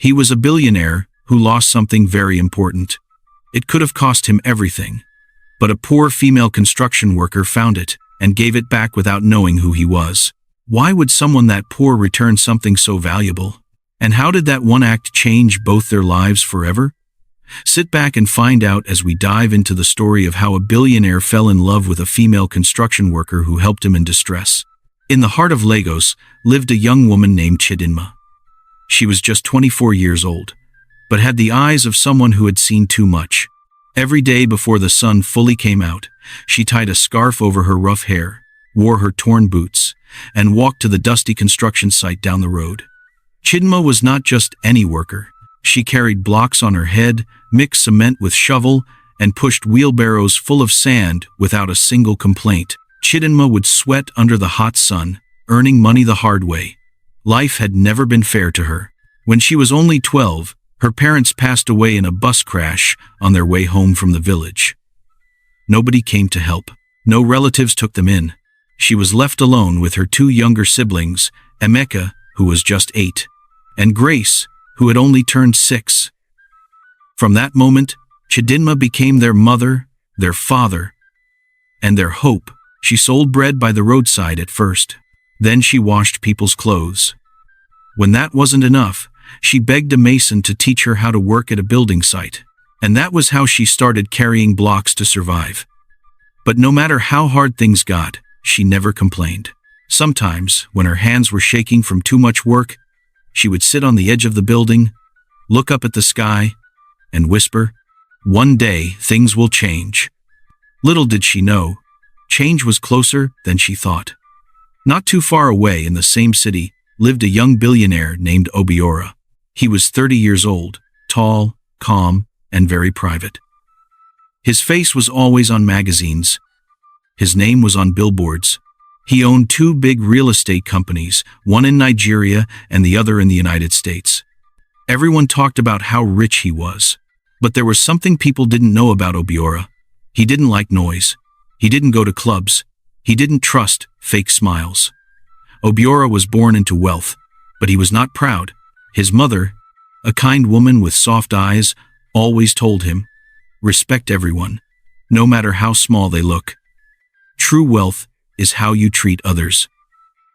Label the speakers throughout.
Speaker 1: He was a billionaire who lost something very important. It could have cost him everything. But a poor female construction worker found it and gave it back without knowing who he was. Why would someone that poor return something so valuable? And how did that one act change both their lives forever? Sit back and find out as we dive into the story of how a billionaire fell in love with a female construction worker who helped him in distress. In the heart of Lagos lived a young woman named Chidinma. She was just 24 years old, but had the eyes of someone who had seen too much. Every day before the sun fully came out, she tied a scarf over her rough hair, wore her torn boots, and walked to the dusty construction site down the road. Chidinma was not just any worker. She carried blocks on her head, mixed cement with shovel, and pushed wheelbarrows full of sand without a single complaint. Chidinma would sweat under the hot sun, earning money the hard way. Life had never been fair to her. When she was only 12, her parents passed away in a bus crash on their way home from the village. Nobody came to help. No relatives took them in. She was left alone with her two younger siblings, Emeka, who was just 8, and Grace, who had only turned 6. From that moment, Chidinma became their mother, their father, and their hope. She sold bread by the roadside at first. Then she washed people's clothes. When that wasn't enough, she begged a mason to teach her how to work at a building site. And that was how she started carrying blocks to survive. But no matter how hard things got, she never complained. Sometimes, when her hands were shaking from too much work, she would sit on the edge of the building, look up at the sky, and whisper, "One day, things will change." Little did she know, change was closer than she thought. Not too far away in the same city lived a young billionaire named Obiora. He was 30 years old, tall, calm, and very private. His face was always on magazines. His name was on billboards. He owned 2 big real estate companies, one in Nigeria and the other in the United States. Everyone talked about how rich he was. But there was something people didn't know about Obiora. He didn't like noise. He didn't go to clubs. He didn't trust fake smiles. Obiora was born into wealth, but he was not proud. His mother, a kind woman with soft eyes, always told him, "Respect everyone, no matter how small they look. True wealth is how you treat others."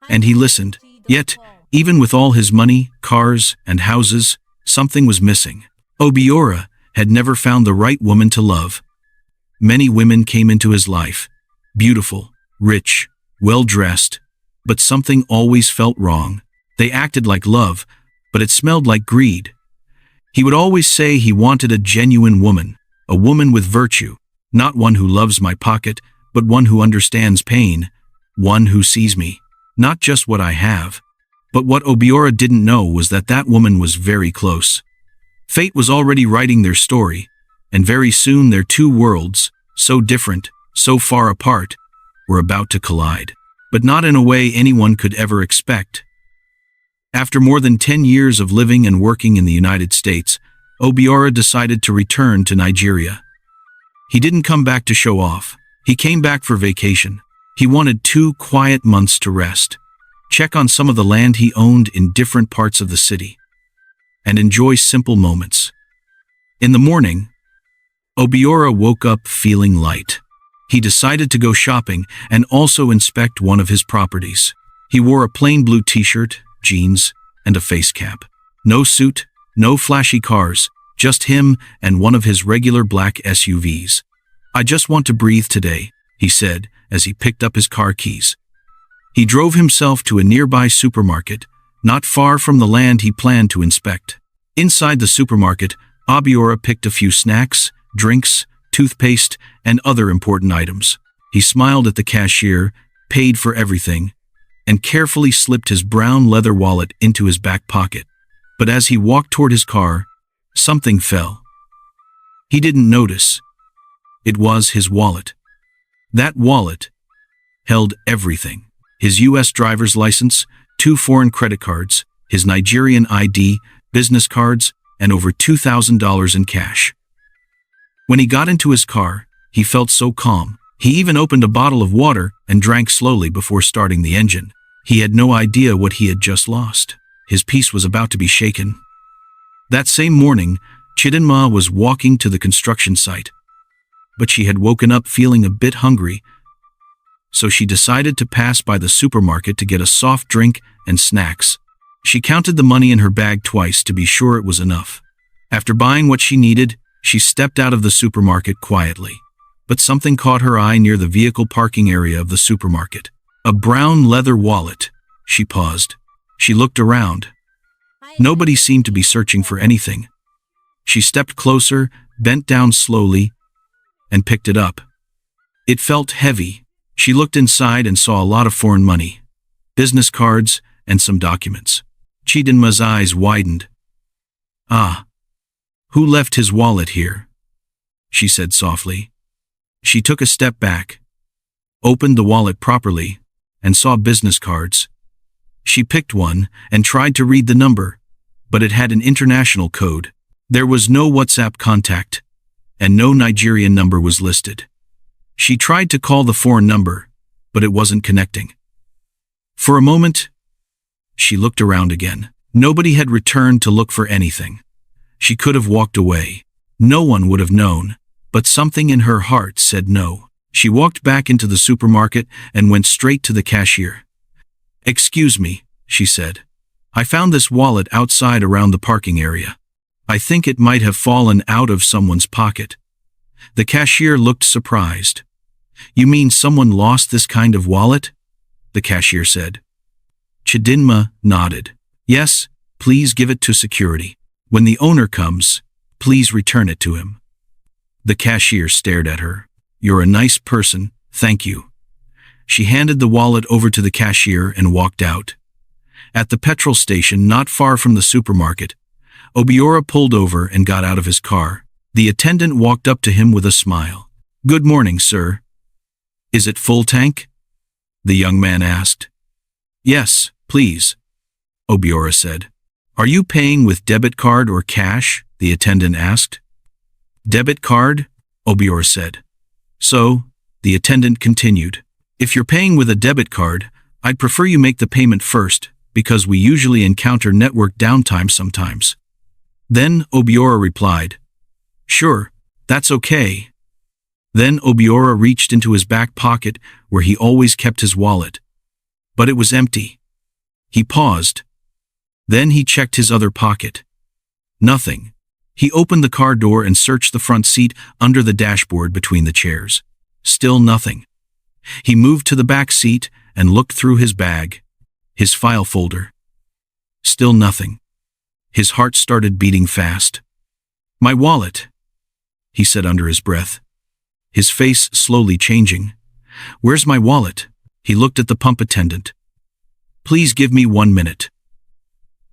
Speaker 1: And he listened. Yet, even with all his money, cars, and houses, something was missing. Obiora had never found the right woman to love. Many women came into his life, beautiful, rich, well-dressed, but something always felt wrong. They acted like love, but it smelled like greed. He would always say he wanted a genuine woman, a woman with virtue, not one who loves my pocket, but one who understands pain, one who sees me, not just what I have. But what Obiora didn't know was that that woman was very close. Fate was already writing their story, and very soon their 2 worlds, so different, so far apart, were about to collide. But not in a way anyone could ever expect. After more than 10 years of living and working in the United States, Obiora decided to return to Nigeria. He didn't come back to show off. He came back for vacation. He wanted 2 quiet months to rest, check on some of the land he owned in different parts of the city, and enjoy simple moments. In the morning, Obiora woke up feeling light. He decided to go shopping and also inspect one of his properties. He wore a plain blue t-shirt, jeans, and a face cap. No suit, no flashy cars, just him and one of his regular black SUVs. "I just want to breathe today," he said as he picked up his car keys. He drove himself to a nearby supermarket, not far from the land he planned to inspect. Inside the supermarket, Obiora picked a few snacks, drinks, toothpaste, and other important items. He smiled at the cashier, paid for everything, and carefully slipped his brown leather wallet into his back pocket. But as he walked toward his car, something fell. He didn't notice. It was his wallet. That wallet held everything. His U.S. driver's license, 2 foreign credit cards, his Nigerian ID, business cards, and over $2,000 in cash. When he got into his car, he felt so calm. He even opened a bottle of water and drank slowly before starting the engine. He had no idea what he had just lost. His peace was about to be shaken. That same morning, Chidinma was walking to the construction site. But she had woken up feeling a bit hungry, so she decided to pass by the supermarket to get a soft drink and snacks. She counted the money in her bag twice to be sure it was enough. After buying what she needed, she stepped out of the supermarket quietly. But something caught her eye near the vehicle parking area of the supermarket. A brown leather wallet. She paused. She looked around. Nobody seemed to be searching for anything. She stepped closer, bent down slowly, and picked it up. It felt heavy. She looked inside and saw a lot of foreign money, business cards, and some documents. Chidinma's eyes widened. "Ah, who left his wallet here?" she said softly. She took a step back, opened the wallet properly, and saw business cards. She picked one and tried to read the number, but it had an international code. There was no WhatsApp contact, and no Nigerian number was listed. She tried to call the foreign number, but it wasn't connecting. For a moment, she looked around again. Nobody had returned to look for anything. She could have walked away. No one would have known, but something in her heart said no. She walked back into the supermarket and went straight to the cashier. "Excuse me," she said. "I found this wallet outside around the parking area. I think it might have fallen out of someone's pocket." The cashier looked surprised. "You mean someone lost this kind of wallet?" the cashier said. Chidinma nodded. "Yes, please give it to security. When the owner comes, please return it to him." The cashier stared at her. "You're a nice person, thank you." She handed the wallet over to the cashier and walked out. At the petrol station not far from the supermarket, Obiora pulled over and got out of his car. The attendant walked up to him with a smile. "Good morning, sir." "Is it full tank?" the young man asked. "Yes, please," Obiora said. "Are you paying with debit card or cash?" the attendant asked. "Debit card," Obiora said. "So," the attendant continued, "if you're paying with a debit card, I'd prefer you make the payment first, because we usually encounter network downtime sometimes." Then Obiora replied, "Sure, that's okay." Then Obiora reached into his back pocket where he always kept his wallet. But it was empty. He paused. Then he checked his other pocket. Nothing. He opened the car door and searched the front seat under the dashboard between the chairs. Still nothing. He moved to the back seat and looked through his bag, his file folder. Still nothing. His heart started beating fast. "My wallet," he said under his breath, his face slowly changing. "Where's my wallet?" He looked at the pump attendant. "Please give me 1 minute."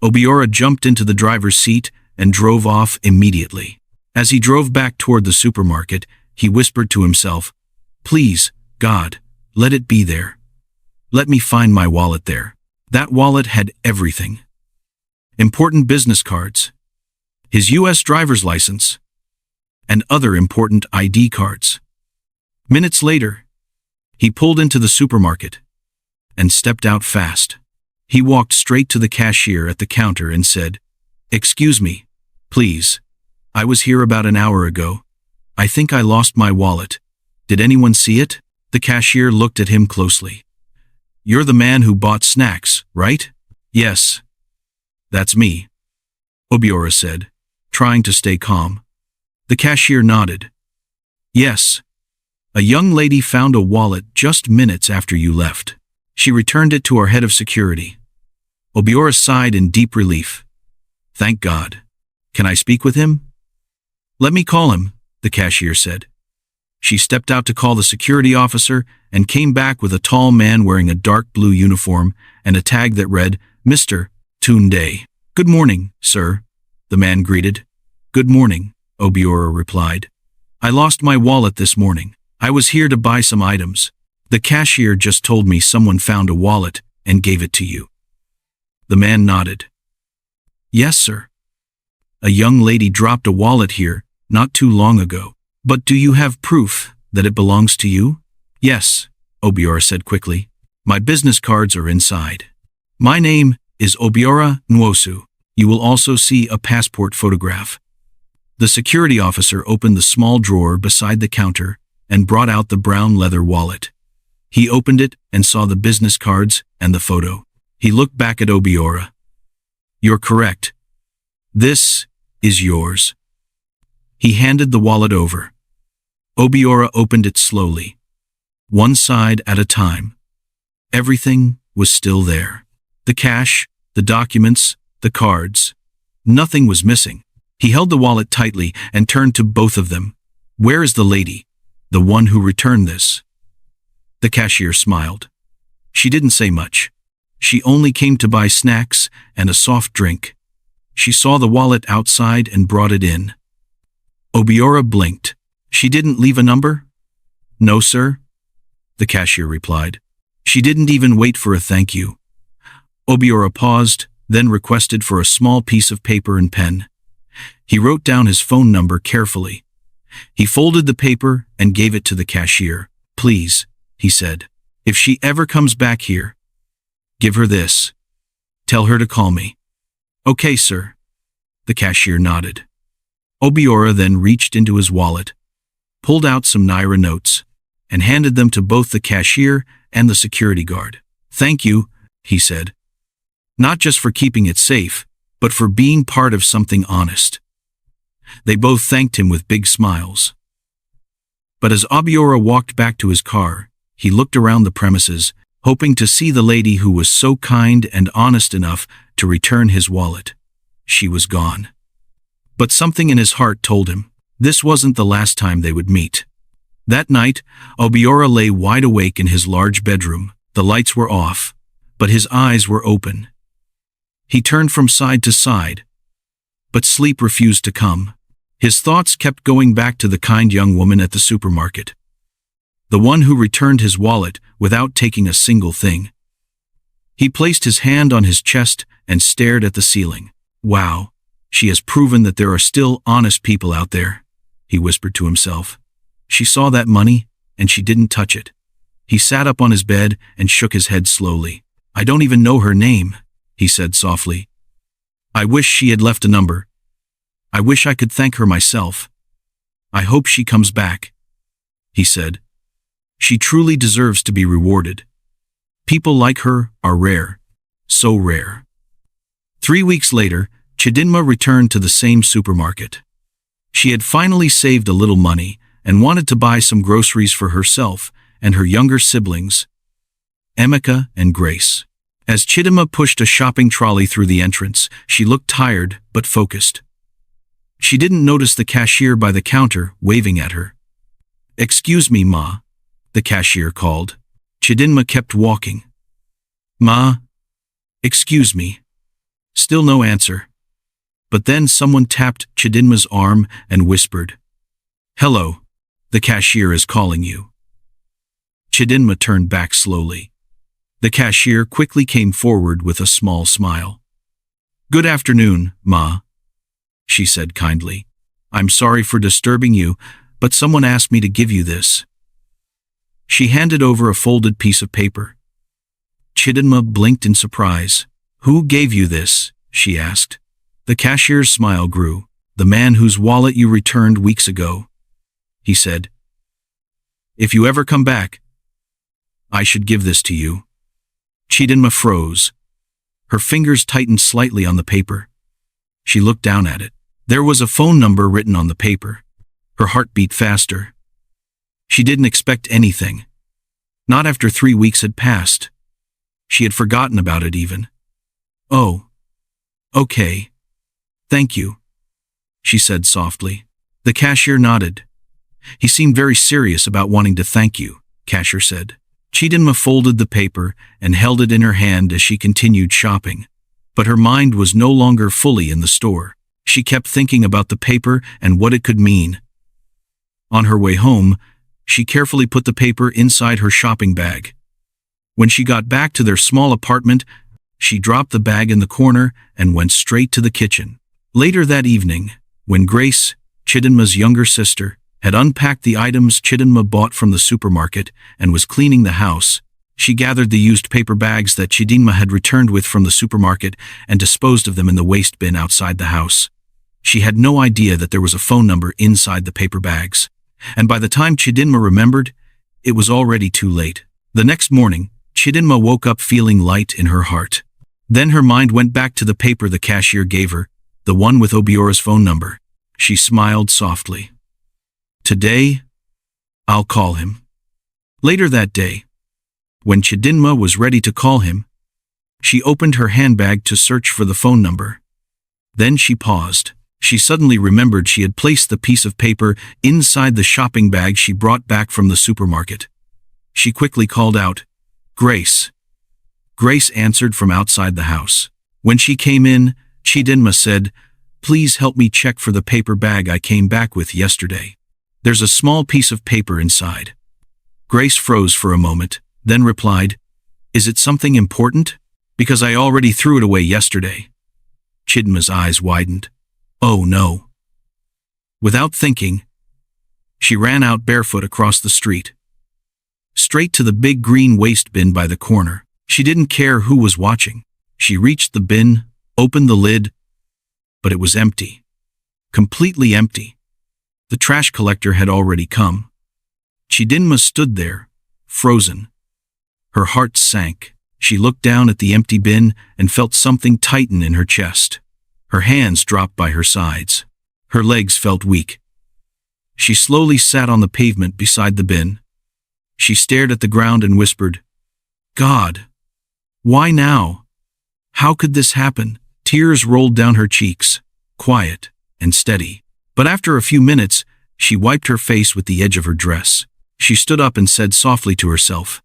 Speaker 1: Obiora jumped into the driver's seat and drove off immediately. As he drove back toward the supermarket, he whispered to himself, "Please, God, let it be there. Let me find my wallet there." That wallet had everything. Important business cards, his U.S. driver's license, and other important ID cards. Minutes later, he pulled into the supermarket and stepped out fast. He walked straight to the cashier at the counter and said, "Excuse me, please. I was here about an hour ago. I think I lost my wallet. Did anyone see it?" The cashier looked at him closely. "You're the man who bought snacks, right?" "Yes, that's me," Obiora said, trying to stay calm. The cashier nodded. "Yes. A young lady found a wallet just minutes after you left. She returned it to our head of security." Obiora sighed in deep relief. "Thank God. Can I speak with him?" "Let me call him," the cashier said. She stepped out to call the security officer and came back with a tall man wearing a dark blue uniform and a tag that read, "Mr. Tunde." "Good morning, sir," the man greeted. "Good morning," Obiora replied. "I lost my wallet this morning. I was here to buy some items. The cashier just told me someone found a wallet and gave it to you." The man nodded. "Yes, sir. A young lady dropped a wallet here not too long ago. But do you have proof that it belongs to you?" "Yes," Obiora said quickly. "My business cards are inside. My name is Obiora Nwosu. You will also see a passport photograph. The security officer opened the small drawer beside the counter and brought out the brown leather wallet. He opened it and saw the business cards and the photo. He looked back at Obiora. You're correct. This is yours. He handed the wallet over. Obiora opened it slowly, one side at a time. Everything was still there. The cash, the documents, the cards. Nothing was missing. He held the wallet tightly and turned to both of them. Where is the lady, the one who returned this? The cashier smiled. She didn't say much. She only came to buy snacks and a soft drink. She saw the wallet outside and brought it in. Obiora blinked. She didn't leave a number? No, sir, the cashier replied. She didn't even wait for a thank you. Obiora paused, then requested for a small piece of paper and pen. He wrote down his phone number carefully. He folded the paper and gave it to the cashier. Please, he said, if she ever comes back here, give her this. Tell her to call me. Okay, sir. The cashier nodded. Obiora then reached into his wallet, pulled out some Naira notes, and handed them to both the cashier and the security guard. Thank you, he said. Not just for keeping it safe, but for being part of something honest. They both thanked him with big smiles. But as Obiora walked back to his car, he looked around the premises, hoping to see the lady who was so kind and honest enough to return his wallet. She was gone. But something in his heart told him this wasn't the last time they would meet. That night, Obiora lay wide awake in his large bedroom. The lights were off, but his eyes were open. He turned from side to side, but sleep refused to come. His thoughts kept going back to the kind young woman at the supermarket, the one who returned his wallet without taking a single thing. He placed his hand on his chest and stared at the ceiling. Wow, she has proven that there are still honest people out there, he whispered to himself. She saw that money, and she didn't touch it. He sat up on his bed and shook his head slowly. I don't even know her name, he said softly. I wish she had left a number. I wish I could thank her myself. I hope she comes back, he said. She truly deserves to be rewarded. People like her are rare, so rare. 3 weeks later, Chidinma returned to the same supermarket. She had finally saved a little money and wanted to buy some groceries for herself and her younger siblings, Emeka and Grace. As Chidinma pushed a shopping trolley through the entrance, she looked tired but focused. She didn't notice the cashier by the counter waving at her. Excuse me, Ma, the cashier called. Chidinma kept walking. Ma, excuse me. Still no answer. But then someone tapped Chidinma's arm and whispered, Hello, the cashier is calling you. Chidinma turned back slowly. The cashier quickly came forward with a small smile. Good afternoon, Ma, she said kindly. I'm sorry for disturbing you, but someone asked me to give you this. She handed over a folded piece of paper. Chidinma blinked in surprise. Who gave you this? She asked. The cashier's smile grew. The man whose wallet you returned weeks ago, he said. If you ever come back, I should give this to you. Chidinma froze. Her fingers tightened slightly on the paper. She looked down at it. There was a phone number written on the paper. Her heart beat faster. She didn't expect anything. Not after 3 weeks had passed. She had forgotten about it even. Oh, okay. Thank you, she said softly. The cashier nodded. He seemed very serious about wanting to thank you, cashier said. Chidinma folded the paper and held it in her hand as she continued shopping. But her mind was no longer fully in the store. She kept thinking about the paper and what it could mean. On her way home, she carefully put the paper inside her shopping bag. When she got back to their small apartment, she dropped the bag in the corner and went straight to the kitchen. Later that evening, when Grace, Chidinma's younger sister, had unpacked the items Chidinma bought from the supermarket and was cleaning the house, She gathered the used paper bags that Chidinma had returned with from the supermarket and disposed of them in the waste bin outside the house. She had no idea that there was a phone number inside the paper bags. And by the time Chidinma remembered, it was already too late. The next morning, Chidinma woke up feeling light in her heart. Then her mind went back to the paper the cashier gave her, the one with Obiora's phone number. She smiled softly. Today, I'll call him. Later that day, when Chidinma was ready to call him, she opened her handbag to search for the phone number. Then she paused. She suddenly remembered she had placed the piece of paper inside the shopping bag she brought back from the supermarket. She quickly called out, "Grace." Grace answered from outside the house. When she came in, Chidinma said, "Please help me check for the paper bag I came back with yesterday. There's a small piece of paper inside." Grace froze for a moment, then replied, "Is it something important? Because I already threw it away yesterday." Chidinma's eyes widened. "Oh no." Without thinking, she ran out barefoot across the street, straight to the big green waste bin by the corner. She didn't care who was watching. She reached the bin, opened the lid, but it was empty. Completely empty. The trash collector had already come. Chidinma stood there, frozen. Her heart sank. She looked down at the empty bin and felt something tighten in her chest. Her hands dropped by her sides. Her legs felt weak. She slowly sat on the pavement beside the bin. She stared at the ground and whispered, "God, why now? How could this happen?" Tears rolled down her cheeks, quiet and steady. But after a few minutes, she wiped her face with the edge of her dress. She stood up and said softly to herself,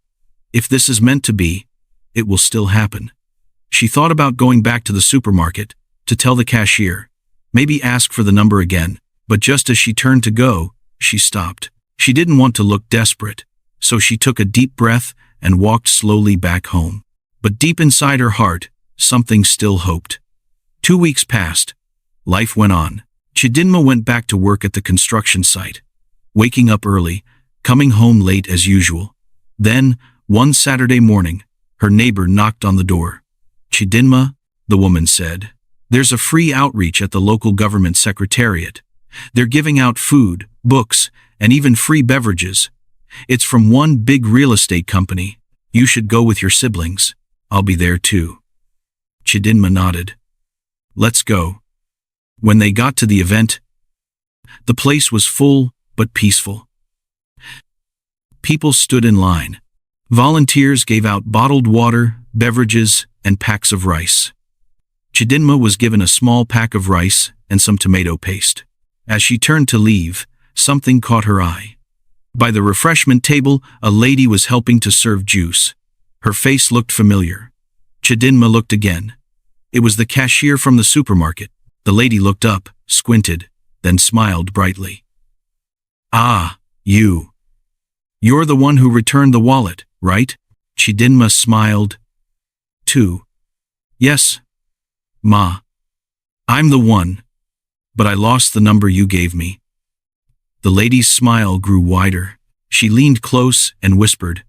Speaker 1: "If this is meant to be, it will still happen." She thought about going back to the supermarket, to tell the cashier, maybe ask for the number again, but just as she turned to go, she stopped. She didn't want to look desperate, so she took a deep breath and walked slowly back home. But deep inside her heart, something still hoped. 2 weeks passed. Life went on. Chidinma went back to work at the construction site, waking up early, coming home late as usual. Then, one Saturday morning, her neighbor knocked on the door. "Chidinma," the woman said, "there's a free outreach at the local government secretariat. They're giving out food, books, and even free beverages. It's from one big real estate company. You should go with your siblings. I'll be there too." Chidinma nodded. "Let's go." When they got to the event, the place was full but peaceful. People stood in line. Volunteers gave out bottled water, beverages, and packs of rice. Chidinma was given a small pack of rice and some tomato paste. As she turned to leave, something caught her eye. By the refreshment table, a lady was helping to serve juice. Her face looked familiar. Chidinma looked again. It was the cashier from the supermarket. The lady looked up, squinted, then smiled brightly. "Ah, you. You're the one who returned the wallet, right?" Chidinma smiled, too. "Yes, Ma. I'm the one, but I lost the number you gave me." The lady's smile grew wider. She leaned close and whispered,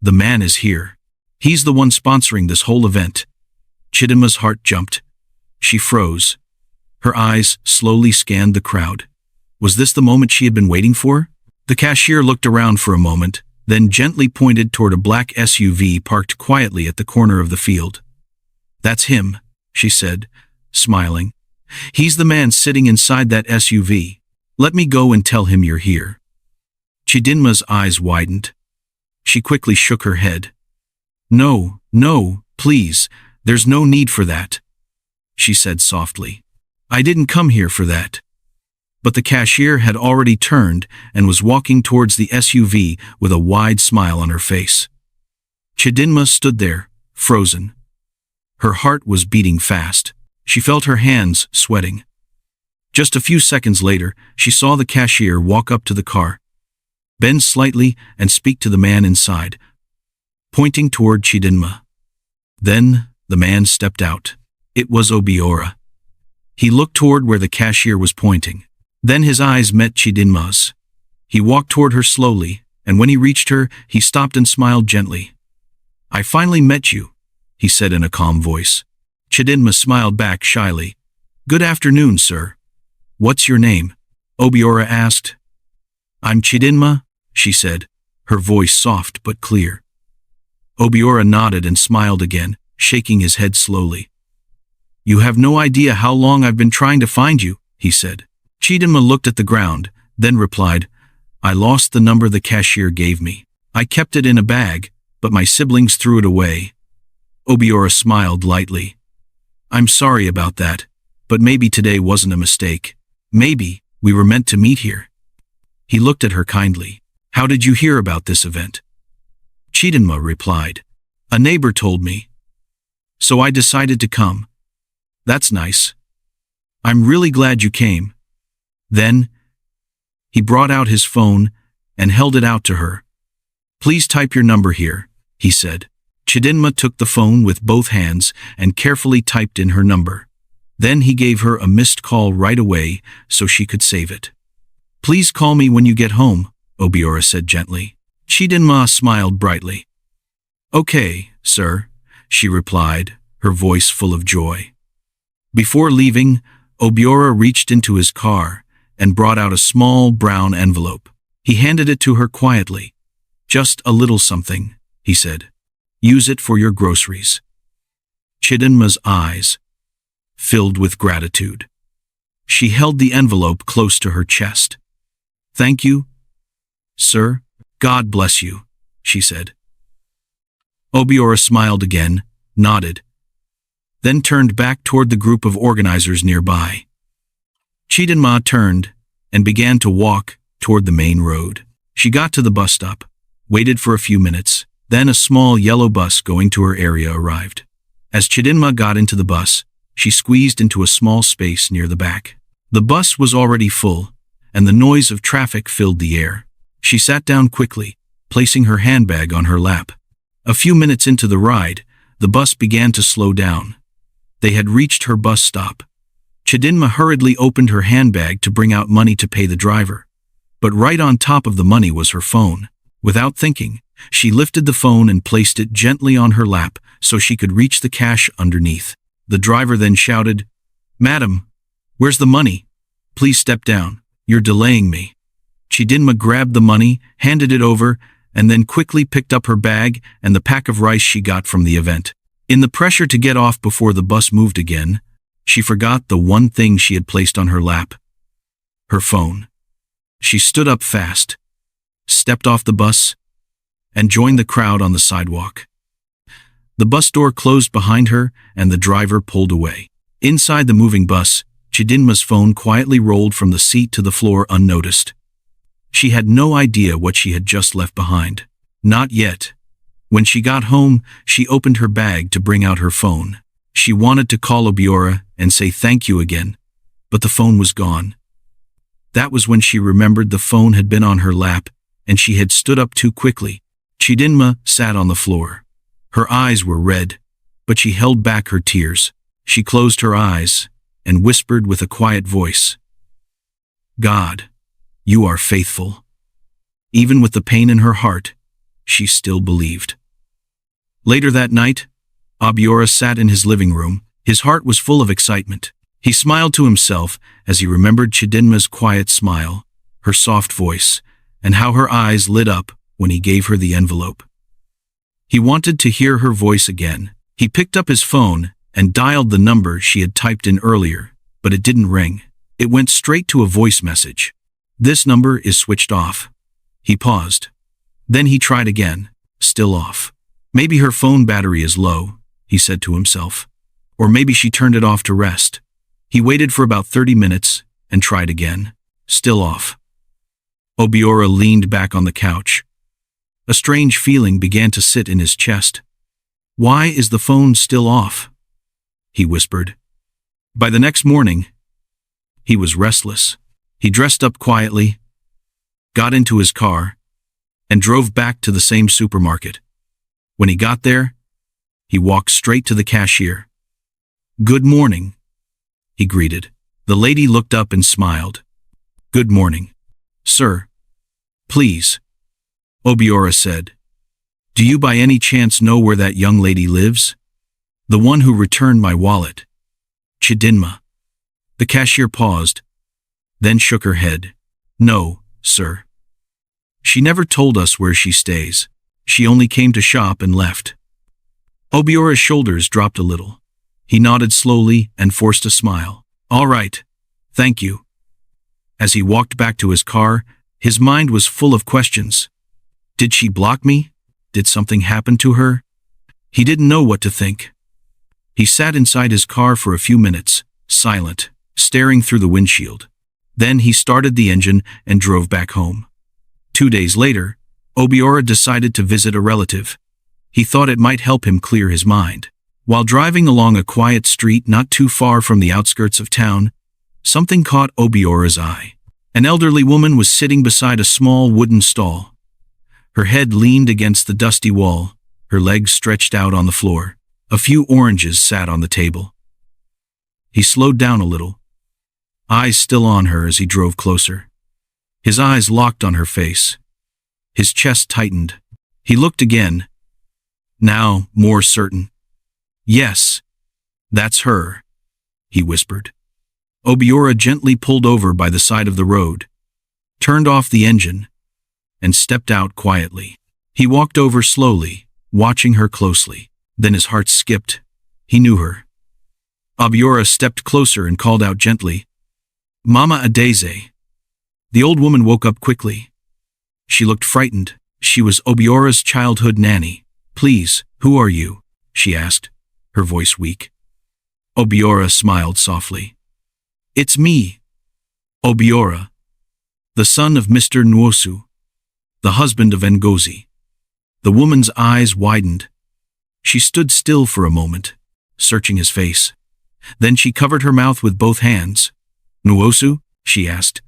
Speaker 1: "The man is here. He's the one sponsoring this whole event." Chidinma's heart jumped. She froze. Her eyes slowly scanned the crowd. Was this the moment she had been waiting for? The cashier looked around for a moment, then gently pointed toward a black SUV parked quietly at the corner of the field. "That's him," she said, smiling. "He's the man sitting inside that SUV. Let me go and tell him you're here." Chidinma's eyes widened. She quickly shook her head. No, please, there's no need for that," she said softly. "I didn't come here for that." But the cashier had already turned and was walking towards the SUV with a wide smile on her face. Chidinma stood there, frozen. Her heart was beating fast. She felt her hands sweating. Just a few seconds later, she saw the cashier walk up to the car, bend slightly and speak to the man inside, pointing toward Chidinma. Then the man stepped out. It was Obiora. He looked toward where the cashier was pointing. Then his eyes met Chidinma's. He walked toward her slowly, and when he reached her, he stopped and smiled gently. I finally met you, he said in a calm voice. Chidinma smiled back shyly. Good afternoon, sir. What's your name? Obiora asked. I'm Chidinma, she said, her voice soft but clear. Obiora nodded and smiled again, shaking his head slowly. You have no idea how long I've been trying to find you, he said. Chidinma looked at the ground, then replied, I lost the number the cashier gave me. I kept it in a bag, but my siblings threw it away. Obiora smiled lightly. I'm sorry about that, but maybe today wasn't a mistake. Maybe we were meant to meet here. He looked at her kindly. How did you hear about this event? Chidinma replied. A neighbor told me. So I decided to come. That's nice. I'm really glad you came. Then, he brought out his phone and held it out to her. Please type your number here, he said. Chidinma took the phone with both hands and carefully typed in her number. Then he gave her a missed call right away so she could save it. Please call me when you get home, Obiora said gently. Chidinma smiled brightly. Okay, sir, she replied, her voice full of joy. Before leaving, Obiora reached into his car and brought out a small brown envelope. He handed it to her quietly. Just a little something, he said. Use it for your groceries. Chidinma's eyes filled with gratitude. She held the envelope close to her chest. Thank you, sir. God bless you, she said. Obiora smiled again, nodded, then turned back toward the group of organizers nearby. Chidinma turned and began to walk toward the main road. She got to the bus stop, waited for a few minutes, then a small yellow bus going to her area arrived. As Chidinma got into the bus, she squeezed into a small space near the back. The bus was already full, and the noise of traffic filled the air. She sat down quickly, placing her handbag on her lap. A few minutes into the ride, the bus began to slow down. They had reached her bus stop. Chidinma hurriedly opened her handbag to bring out money to pay the driver. But right on top of the money was her phone. Without thinking, she lifted the phone and placed it gently on her lap so she could reach the cash underneath. The driver then shouted, Madam, where's the money? Please step down. You're delaying me. Chidinma grabbed the money, handed it over, and then quickly picked up her bag and the pack of rice she got from the event. In the pressure to get off before the bus moved again, she forgot the one thing she had placed on her lap. Her phone. She stood up fast, stepped off the bus, and joined the crowd on the sidewalk. The bus door closed behind her and the driver pulled away. Inside the moving bus, Chidinma's phone quietly rolled from the seat to the floor unnoticed. She had no idea what she had just left behind. Not yet. When she got home, she opened her bag to bring out her phone. She wanted to call Obiora and say thank you again, but the phone was gone. That was when she remembered the phone had been on her lap and she had stood up too quickly. Chidinma sat on the floor. Her eyes were red, but she held back her tears. She closed her eyes and whispered with a quiet voice, God, you are faithful. Even with the pain in her heart, she still believed. Later that night, Obiora sat in his living room. His heart was full of excitement. He smiled to himself as he remembered Chidinma's quiet smile, her soft voice, and how her eyes lit up when he gave her the envelope. He wanted to hear her voice again. He picked up his phone and dialed the number she had typed in earlier, but it didn't ring. It went straight to a voice message. This number is switched off. He paused. Then he tried again. Still off. Maybe her phone battery is low, he said to himself. Or maybe she turned it off to rest. He waited for about 30 minutes and tried again. Still off. Obiora leaned back on the couch. A strange feeling began to sit in his chest. Why is the phone still off? He whispered. By the next morning, he was restless. He dressed up quietly, got into his car, and drove back to the same supermarket. When he got there, he walked straight to the cashier. Good morning, he greeted. The lady looked up and smiled. Good morning, sir. Please, Obiora said. Do you by any chance know where that young lady lives? The one who returned my wallet. Chidinma. The cashier paused, then shook her head. No, sir. She never told us where she stays. She only came to shop and left. Obiora's shoulders dropped a little. He nodded slowly and forced a smile. All right, thank you. As he walked back to his car, his mind was full of questions. Did she block me? Did something happen to her? He didn't know what to think. He sat inside his car for a few minutes, silent, staring through the windshield. Then he started the engine and drove back home. 2 days later, Obiora decided to visit a relative. He thought it might help him clear his mind. While driving along a quiet street not too far from the outskirts of town, something caught Obiora's eye. An elderly woman was sitting beside a small wooden stall. Her head leaned against the dusty wall, her legs stretched out on the floor. A few oranges sat on the table. He slowed down a little, eyes still on her as he drove closer. His eyes locked on her face. His chest tightened. He looked again, now more certain. Yes, that's her, he whispered. Obiora gently pulled over by the side of the road, turned off the engine, and stepped out quietly. He walked over slowly, watching her closely. Then his heart skipped. He knew her. Obiora stepped closer and called out gently, Mama Adeze. The old woman woke up quickly. She looked frightened. She was Obiora's childhood nanny. Please, who are you? She asked, her voice weak. Obiora smiled softly. It's me, Obiora, the son of Mr. Nwosu, the husband of Ngozi. The woman's eyes widened. She stood still for a moment, searching his face. Then she covered her mouth with both hands. Nwosu? She asked.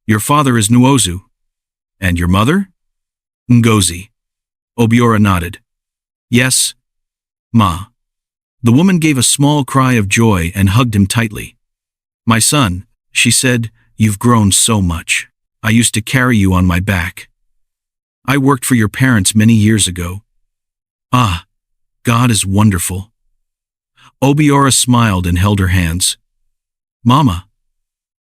Speaker 1: Your father is Nwosu. And your mother? Ngozi. Obiora nodded. Yes, Ma. The woman gave a small cry of joy and hugged him tightly. My son, she said, you've grown so much. I used to carry you on my back. I worked for your parents many years ago. Ah, God is wonderful. Obiora smiled and held her hands. Mama,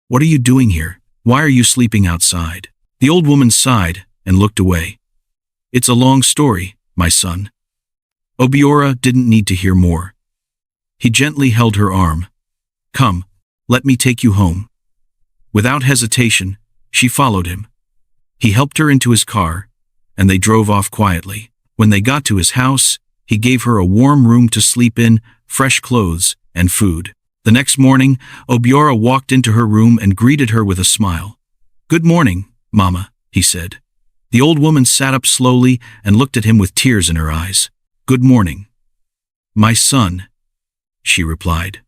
Speaker 1: what are you doing here? Why are you sleeping outside? The old woman sighed and looked away. It's a long story, my son. Obiora didn't need to hear more. He gently held her arm. Come, let me take you home. Without hesitation, she followed him. He helped her into his car, and they drove off quietly. When they got to his house, he gave her a warm room to sleep in, fresh clothes, and food. The next morning, Obiora walked into her room and greeted her with a smile. Good morning, Mama, he said. The old woman sat up slowly and looked at him with tears in her eyes. Good morning. My son, she replied.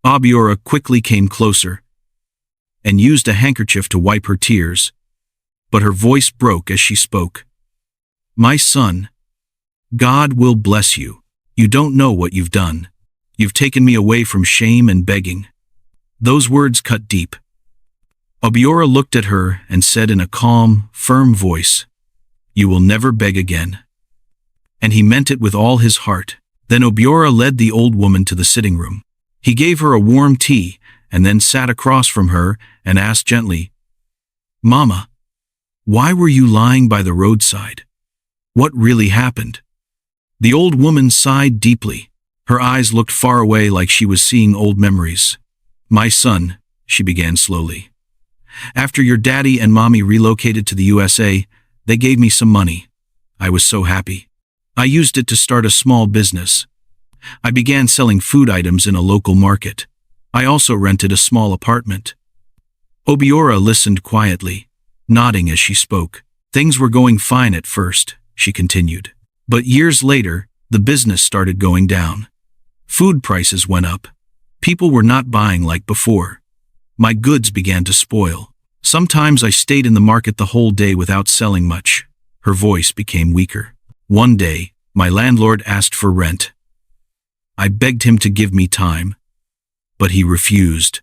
Speaker 1: Obiora quickly came closer and used a handkerchief to wipe her tears, but her voice broke as she spoke. My son, God will bless you. You don't know what you've done. You've taken me away from shame and begging. Those words cut deep. Obiora looked at her and said in a calm, firm voice, You will never beg again. And he meant it with all his heart. Then Obiora led the old woman to the sitting room. He gave her a warm tea and then sat across from her and asked gently, Mama, why were you lying by the roadside? What really happened? The old woman sighed deeply. Her eyes looked far away like she was seeing old memories. My son, she began slowly. After your daddy and mommy relocated to the USA, they gave me some money. I was so happy. I used it to start a small business. I began selling food items in a local market. I also rented a small apartment. Obiora listened quietly, nodding as she spoke. Things were going fine at first, she continued. But years later, the business started going down. Food prices went up. People were not buying like before. My goods began to spoil. Sometimes I stayed in the market the whole day without selling much. Her voice became weaker. One day, my landlord asked for rent. I begged him to give me time, but he refused.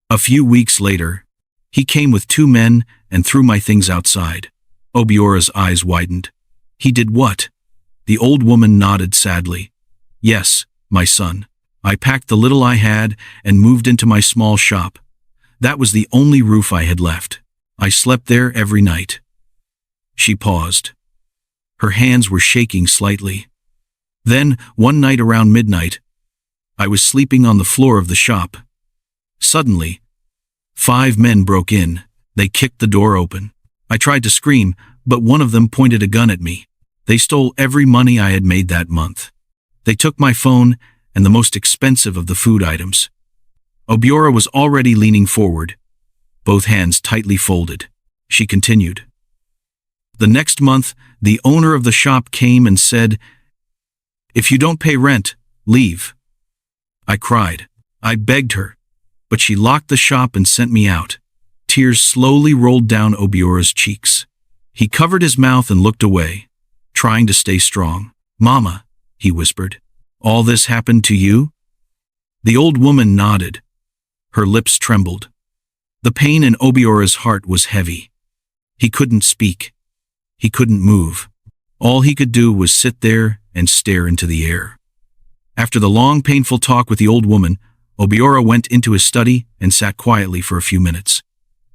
Speaker 1: A few weeks later, he came with 2 men and threw my things outside. Obiora's eyes widened. He did what? The old woman nodded sadly. Yes, my son. I packed the little I had and moved into my small shop. That was the only roof I had left. I slept there every night. She paused. Her hands were shaking slightly. Then, one night around midnight, I was sleeping on the floor of the shop. Suddenly, 5 men broke in. They kicked the door open. I tried to scream, but one of them pointed a gun at me. They stole every money I had made that month. They took my phone and the most expensive of the food items. Obiora was already leaning forward, both hands tightly folded. She continued. The next month, the owner of the shop came and said, "If you don't pay rent, leave." I cried. I begged her, but she locked the shop and sent me out. Tears slowly rolled down Obiora's cheeks. He covered his mouth and looked away, trying to stay strong. "Mama," he whispered, "all this happened to you?" The old woman nodded. Her lips trembled. The pain in Obiora's heart was heavy. He couldn't speak. He couldn't move. All he could do was sit there and stare into the air. After the long, painful talk with the old woman, Obiora went into his study and sat quietly for a few minutes.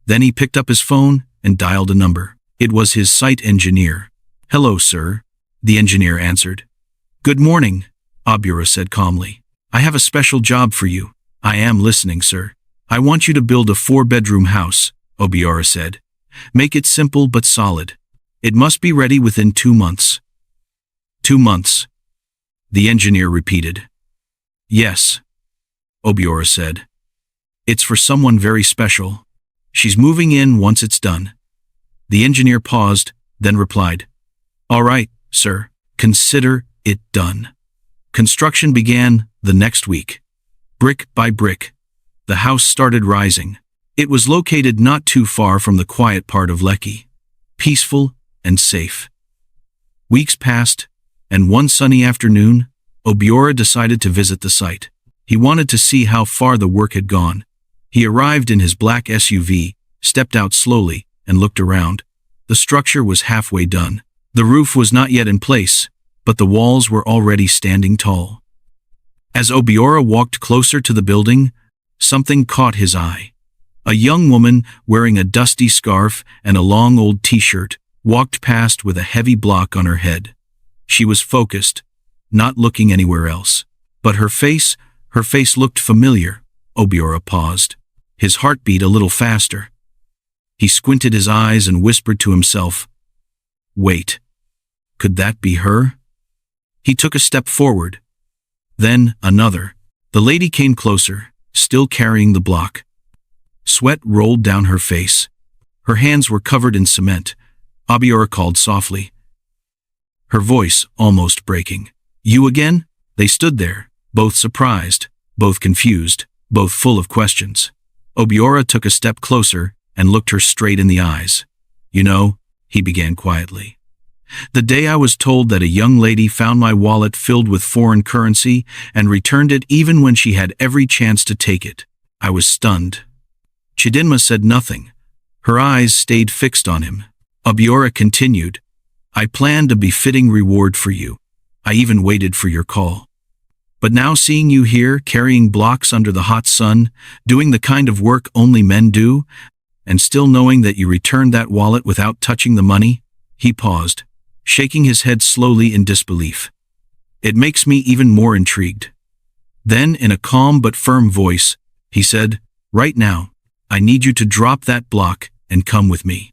Speaker 1: Then he picked up his phone and dialed a number. It was his site engineer. "Hello, sir," the engineer answered. "Good morning," Obiora said calmly. "I have a special job for you." "I am listening, sir." "I want you to build a 4-bedroom house," Obiora said. "Make it simple but solid. It must be ready within 2 months. 2 months, the engineer repeated. "Yes," Obiora said. "It's for someone very special. She's moving in once it's done." The engineer paused, then replied, "All right, sir, consider it done." Construction began the next week. Brick by brick, the house started rising. It was located not too far from the quiet part of Lekki, peaceful and safe. Weeks passed, and one sunny afternoon, Obiora decided to visit the site. He wanted to see how far the work had gone. He arrived in his black SUV, stepped out slowly, and looked around. The structure was halfway done. The roof was not yet in place, but the walls were already standing tall. As Obiora walked closer to the building, something caught his eye. A young woman wearing a dusty scarf and a long old t-shirt walked past with a heavy block on her head. She was focused, not looking anywhere else. But her face looked familiar. Obiora paused. His heart beat a little faster. He squinted his eyes and whispered to himself, "Wait, could that be her?" He took a step forward. Then another. The lady came closer, still carrying the block. Sweat rolled down her face. Her hands were covered in cement. Obiora called softly, her voice almost breaking. "You again?" They stood there, both surprised, both confused, both full of questions. Obiora took a step closer and looked her straight in the eyes. "You know," he began quietly, "the day I was told that a young lady found my wallet filled with foreign currency and returned it even when she had every chance to take it, I was stunned." Chidinma said nothing. Her eyes stayed fixed on him. Obiora continued, "I planned a befitting reward for you. I even waited for your call. But now seeing you here, carrying blocks under the hot sun, doing the kind of work only men do, and still knowing that you returned that wallet without touching the money," he paused, shaking his head slowly in disbelief. "It makes me even more intrigued." Then, in a calm but firm voice, he said, "Right now, I need you to drop that block and come with me."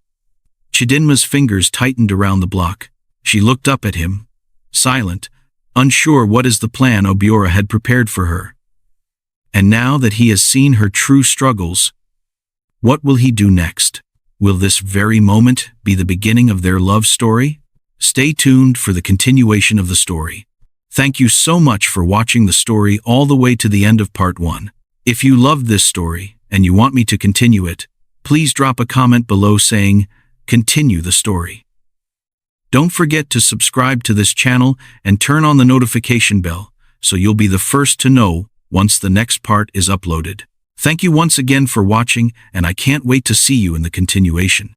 Speaker 1: Chidinma's fingers tightened around the block. She looked up at him, silent, unsure what is the plan Obiora had prepared for her. And now that he has seen her true struggles, what will he do next? Will this very moment be the beginning of their love story? Stay tuned for the continuation of the story. Thank you so much for watching the story all the way to the end of part 1. If you loved this story and you want me to continue it, please drop a comment below saying, "Continue the story." Don't forget to subscribe to this channel and turn on the notification bell so you'll be the first to know once the next part is uploaded. Thank you once again for watching, and I can't wait to see you in the continuation.